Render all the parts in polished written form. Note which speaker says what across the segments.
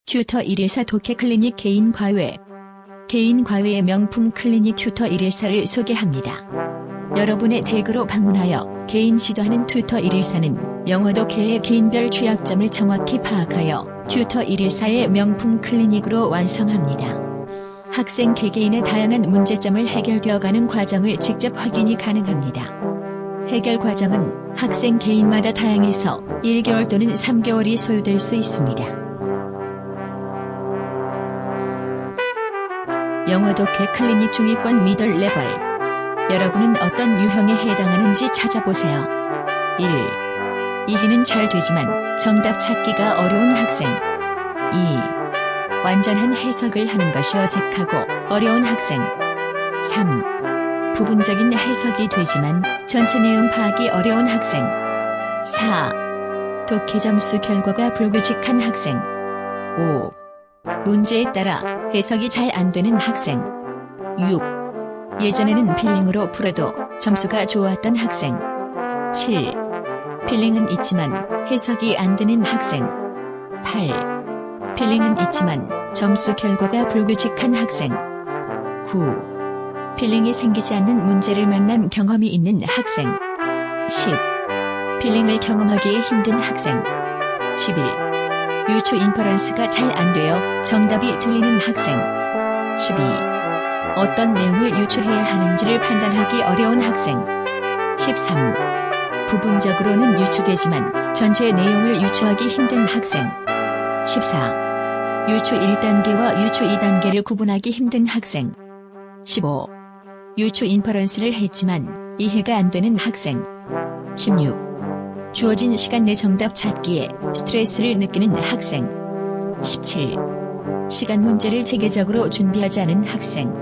Speaker 1: 튜터 114 독해 클리닉 개인 과외. 개인 과외의 명품 클리닉 튜터 114를 소개합니다. 여러분의 댁으로 방문하여 개인 지도하는 튜터 114는 영어 독해의 개인별 취약점을 정확히 파악하여 튜터 114의 명품 클리닉으로 완성합니다. 학생 개개인의 다양한 문제점을 해결되어가는 과정을 직접 확인이 가능합니다. 해결 과정은 학생 개인마다 다양해서 1개월 또는 3개월이 소요될 수 있습니다. 영어 독해 클리닉 중위권 미들 레벨. 여러분은 어떤 유형에 해당하는지 찾아보세요. 1. 이해는 잘 되지만 정답 찾기가 어려운 학생. 2. 완전한 해석을 하는 것이 어색하고 어려운 학생. 3. 부분적인 해석이 되지만 전체 내용 파악이 어려운 학생. 4. 독해 점수 결과가 불규칙한 학생. 5. 문제에 따라 해석이 잘 안 되는 학생. 6. 예전에는 필링으로 풀어도 점수가 좋았던 학생. 7. 필링은 있지만 해석이 안 되는 학생. 8. 필링은 있지만 점수 결과가 불규칙한 학생. 9. 필링이 생기지 않는 문제를 만난 경험이 있는 학생. 10. 필링을 경험하기에 힘든 학생. 11. 유추 인퍼런스가 잘 안 되어 정답이 틀리는 학생. 12. 어떤 내용을 유추해야 하는지를 판단하기 어려운 학생. 13. 부분적으로는 유추되지만 전체 내용을 유추하기 힘든 학생. 14. 유추 1단계와 유추 2단계를 구분하기 힘든 학생. 15. 유추 인퍼런스를 했지만 이해가 안 되는 학생. 16. 주어진 시간 내 정답 찾기에 스트레스를 느끼는 학생. 17. 시간 문제를 체계적으로 준비하지 않은 학생.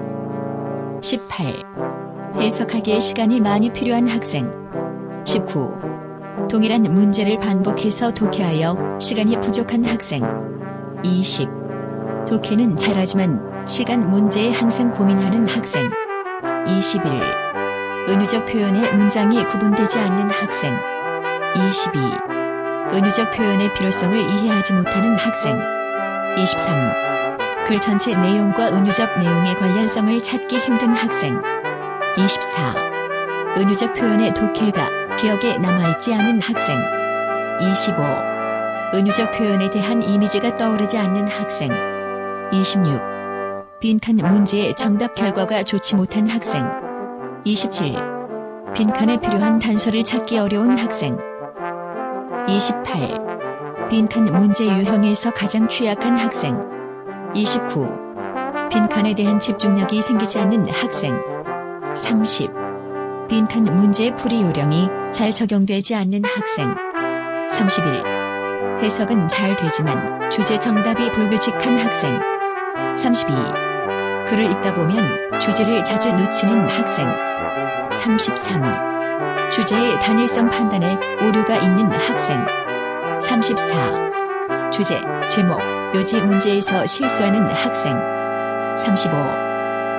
Speaker 1: 18. 해석하기에 시간이 많이 필요한 학생. 19. 동일한 문제를 반복해서 독해하여 시간이 부족한 학생. 20. 독해는 잘하지만 시간 문제에 항상 고민하는 학생. 21. 은유적 표현의 문장이 구분되지 않는 학생. 22. 은유적 표현의 필요성을 이해하지 못하는 학생. 23. 글 전체 내용과 은유적 내용의 관련성을 찾기 힘든 학생. 24. 은유적 표현의 독해가 기억에 남아있지 않은 학생. 25. 은유적 표현에 대한 이미지가 떠오르지 않는 학생. 26. 빈칸 문제의 정답 결과가 좋지 못한 학생. 27. 빈칸에 필요한 단서를 찾기 어려운 학생. 28. 빈칸 문제 유형에서 가장 취약한 학생. 29. 빈칸에 대한 집중력이 생기지 않는 학생. 30. 빈칸 문제의 풀이 요령이 잘 적용되지 않는 학생. 31. 해석은 잘 되지만 주제 정답이 불규칙한 학생. 32. 글을 읽다 보면 주제를 자주 놓치는 학생. 33. 주제의 단일성 판단에 오류가 있는 학생. 34. 주제, 제목, 요지 문제에서 실수하는 학생. 35.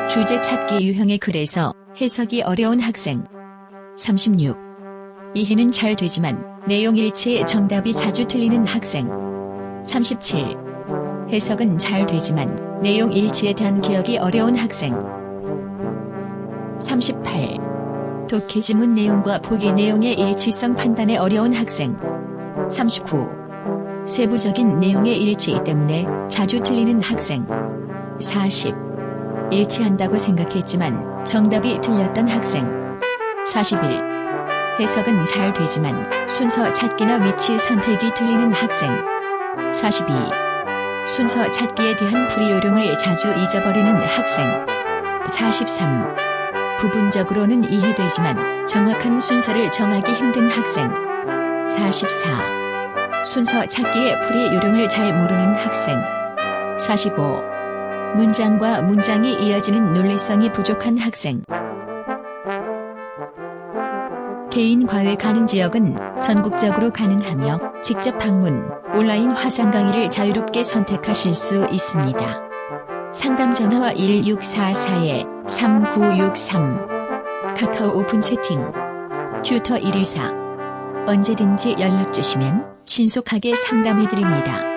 Speaker 1: 주제 찾기 유형의 글에서 해석이 어려운 학생. 36. 이해는 잘 되지만 내용 일치의 정답이 자주 틀리는 학생. 37. 해석은 잘 되지만 내용 일치에 대한 기억이 어려운 학생. 38. 독해 지문 내용과 보기 내용의 일치성 판단에 어려운 학생. 39. 세부적인 내용의 일치 때문에 자주 틀리는 학생. 40. 일치한다고 생각했지만 정답이 틀렸던 학생. 41. 해석은 잘 되지만 순서 찾기나 위치 선택이 틀리는 학생. 42. 순서 찾기에 대한 풀이 요령을 자주 잊어버리는 학생. 43. 부분적으로는 이해되지만 정확한 순서를 정하기 힘든 학생. 44. 순서 찾기의 풀이 요령을 잘 모르는 학생. 45. 문장과 문장이 이어지는 논리성이 부족한 학생. 개인 과외 가능 지역은 전국적으로 가능하며 직접 방문, 온라인 화상 강의를 자유롭게 선택하실 수 있습니다. 상담 전화와 1644-3963 카카오 오픈 채팅 튜터 114 언제든지 연락주시면 신속하게 상담해드립니다.